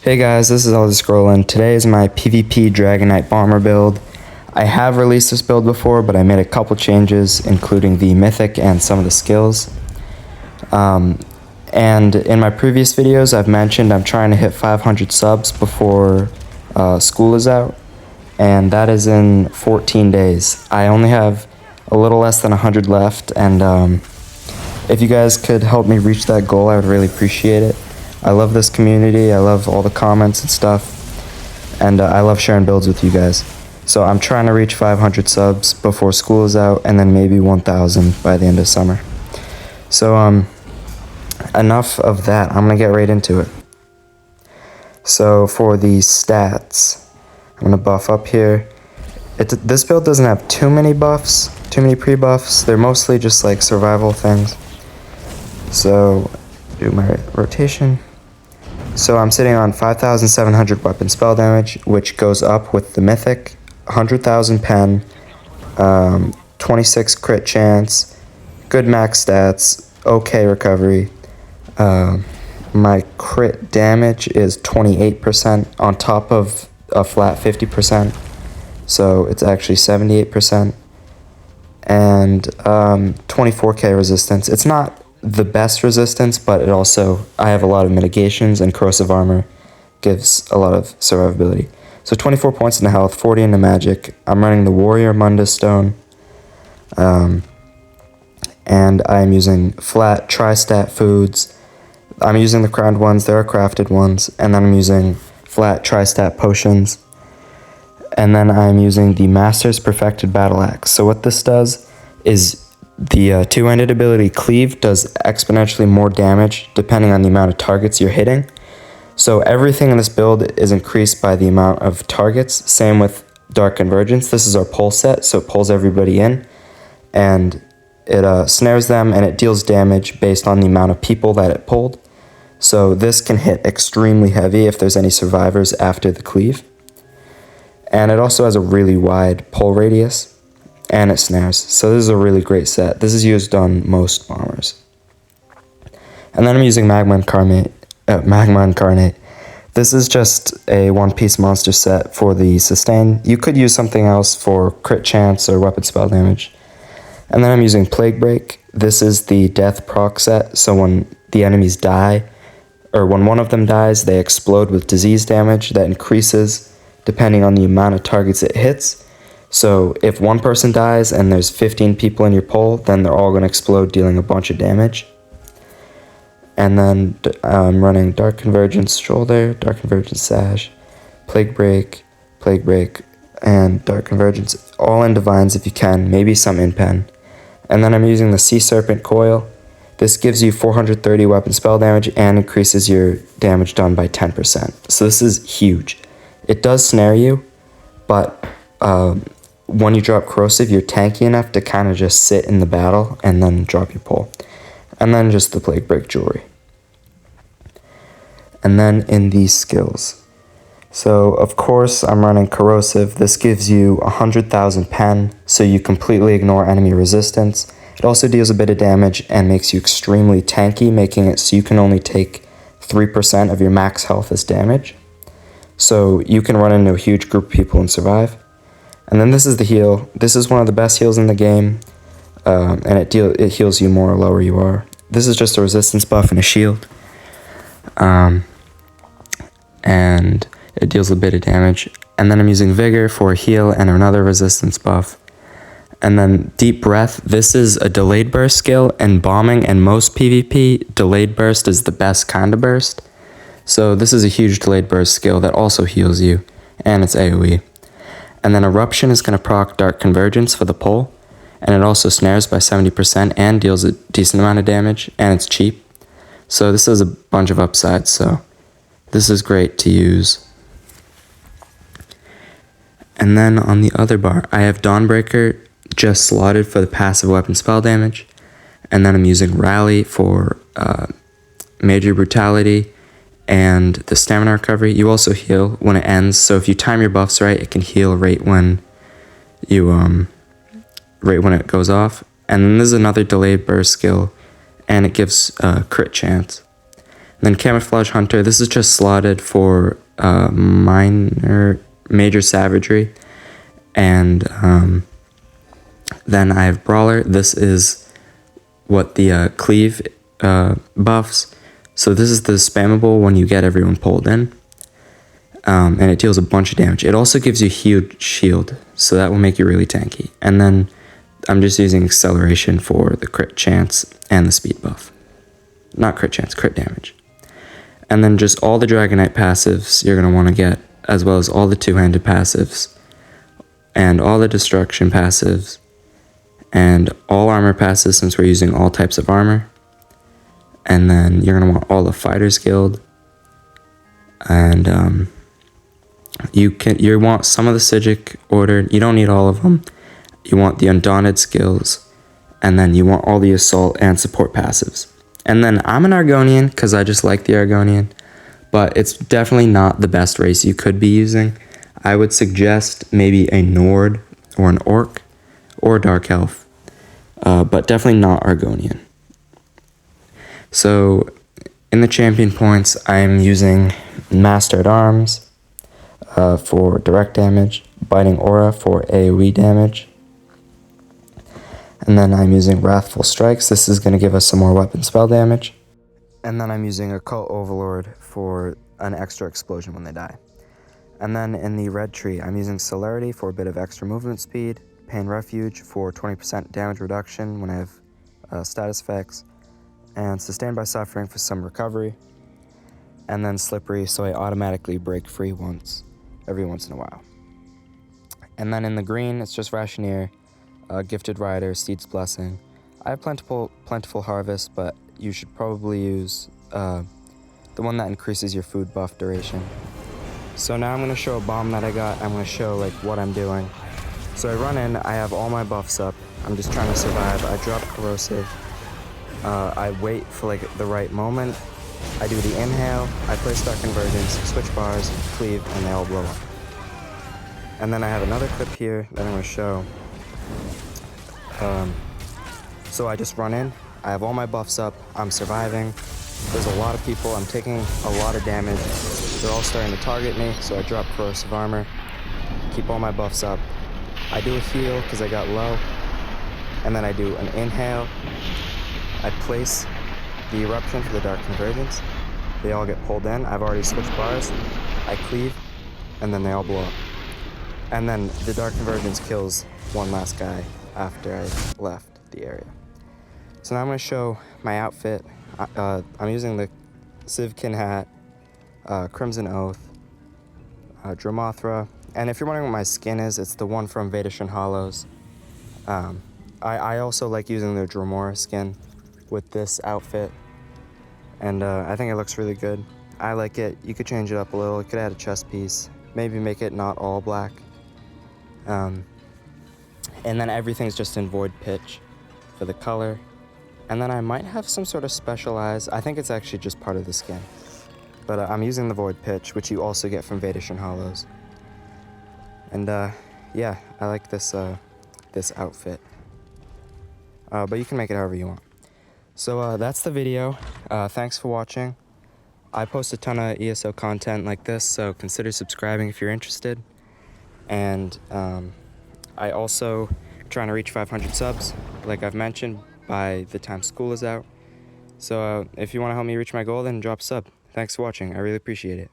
Hey guys, this is Elder Scrollin. Today is my PvP Dragonknight bomber build. I have released this build before, but I made a couple changes, including the mythic and some of the skills. And in my previous videos, I've mentioned I'm trying to hit 500 subs before school is out, and that is in 14 days. I only have a little less than 100 left, and if you guys could help me reach that goal, I would really appreciate it. I love this community, I love all the comments and stuff, and I love sharing builds with you guys. So I'm trying to reach 500 subs before school is out, and then maybe 1,000 by the end of summer. So enough of that, I'm gonna get right into it. So for the stats, I'm gonna buff up here. This build doesn't have too many buffs, too many pre-buffs. They're mostly just like survival things. So do my rotation. So I'm sitting on 5,700 weapon spell damage, which goes up with the mythic, 100,000 pen, 26 crit chance, good max stats, okay recovery. My crit damage is 28% on top of a flat 50%, so it's actually 78%, and 24k resistance. It's not the best resistance, but it also, I have a lot of mitigations, and corrosive armor gives a lot of survivability. So 24 points into health, 40 into magic. I'm running the warrior Mundus stone, and I'm using flat tri-stat foods. I'm using the crowned ones, there are crafted ones, and then I'm using flat tri-stat potions, and then I'm using the Master's Perfected Battle Axe. So what this does is the two-handed ability Cleave does exponentially more damage depending on the amount of targets you're hitting. So everything in this build is increased by the amount of targets. Same with Dark Convergence. This is our pull set, so it pulls everybody in, and it snares them, and it deals damage based on the amount of people that it pulled. So this can hit extremely heavy if there's any survivors after the Cleave. And it also has a really wide pull radius, and it snares. So this is a really great set. This is used on most bombers. And then I'm using Magma Incarnate. This is just a one-piece monster set for the sustain. You could use something else for crit chance or weapon spell damage. And then I'm using Plague Break. This is the death proc set, so when the enemies die, or when one of them dies, they explode with disease damage that increases depending on the amount of targets it hits. So if one person dies and there's 15 people in your pull, then they're all going to explode, dealing a bunch of damage. And then I'm running Dark Convergence Shoulder, Dark Convergence Sash, Plague Break, and Dark Convergence, all in divines if you can, maybe some in pen. And then I'm using the Sea Serpent Coil. This gives you 430 weapon spell damage and increases your damage done by 10%. So this is huge. It does snare you, but when you drop corrosive, you're tanky enough to kind of just sit in the battle and then drop your pull. And then just the Plague Break jewelry. And then in these skills. So of course I'm running corrosive. This gives you 100,000 pen, so you completely ignore enemy resistance. It also deals a bit of damage and makes you extremely tanky, making it so you can only take 3% of your max health as damage. So you can run into a huge group of people and survive. And then this is the heal. This is one of the best heals in the game, and it heals you more the lower you are. This is just a resistance buff and a shield, and it deals a bit of damage. And then I'm using Vigor for a heal and another resistance buff. And then Deep Breath. This is a delayed burst skill, and bombing and most PvP, delayed burst is the best kind of burst. So this is a huge delayed burst skill that also heals you, and it's AoE. And then Eruption is going to proc Dark Convergence for the pull, and it also snares by 70% and deals a decent amount of damage, and it's cheap. So this has a bunch of upsides, so this is great to use. And then on the other bar, I have Dawnbreaker just slotted for the passive weapon spell damage, and then I'm using Rally for Major Brutality and the stamina recovery. You also heal when it ends, so if you time your buffs right, it can heal right when it goes off. And then there's another delayed burst skill, and it gives crit chance. Then Camouflage Hunter, this is just slotted for major savagery. And then I have Brawler. This is what the cleave buffs. So this is the spammable when you get everyone pulled in. And it deals a bunch of damage. It also gives you huge shield, so that will make you really tanky. And then I'm just using acceleration for the crit chance and the speed buff. Not crit chance, crit damage. And then just all the Dragonknight passives you're going to want to get, as well as all the two-handed passives, and all the destruction passives, and all armor passives since we're using all types of armor. And then you're going to want all the Fighters Guild, and you want some of the Psijic order. You don't need all of them. You want the Undaunted skills, and then you want all the assault and support passives. And then I'm an Argonian because I just like the Argonian, but it's definitely not the best race you could be using. I would suggest maybe a Nord or an Orc or a Dark Elf, but definitely not Argonian. So in the champion points, I'm using Master at Arms for direct damage, Biting Aura for AoE damage, and then I'm using Wrathful Strikes. This is going to give us some more weapon spell damage. And then I'm using Occult Overlord for an extra explosion when they die. And then in the red tree, I'm using Celerity for a bit of extra movement speed, Pain Refuge for 20% damage reduction when I have status effects, and Sustained by Suffering for some recovery, and then Slippery so I automatically break free every once in a while. And then in the green, it's just Rationeer, Gifted Rider, Steed's Blessing. I have Plentiful Harvest, but you should probably use the one that increases your food buff duration. So now I'm going to show a bomb that I got. I'm going to show like what I'm doing. So I run in, I have all my buffs up. I'm just trying to survive. I drop Corrosive. I wait for like the right moment. I do the inhale, I place Dark Convergence, switch bars, cleave, and they all blow up. And then I have another clip here that I'm going to show. So I just run in, I have all my buffs up, I'm surviving, there's a lot of people, I'm taking a lot of damage, they're all starting to target me, so I drop Corrosive Armor, keep all my buffs up, I do a heal because I got low, and then I do an inhale, I place the Eruption for the Dark Convergence, they all get pulled in, I've already switched bars, I cleave, and then they all blow up. And then the Dark Convergence kills one last guy after I left the area. So now I'm going to show my outfit. I'm using the Sivkin hat, Crimson Oath, Dromothra, and if you're wondering what my skin is, it's the one from Vedashan Hollows. I also like using the Dromora skin with this outfit, and I think it looks really good. I like it. You could change it up a little. You could add a chest piece, maybe make it not all black. And then everything's just in Void Pitch for the color. And then I might have some sort of special eyes. I think it's actually just part of the skin. But I'm using the Void Pitch, which you also get from Vedashan Hollows. And yeah, I like this this outfit. But you can make it however you want. So that's the video. Thanks for watching. I post a ton of ESO content like this, so consider subscribing if you're interested. And I also trying to reach 500 subs, like I've mentioned, by the time school is out. So if you want to help me reach my goal, then drop a sub. Thanks for watching. I really appreciate it.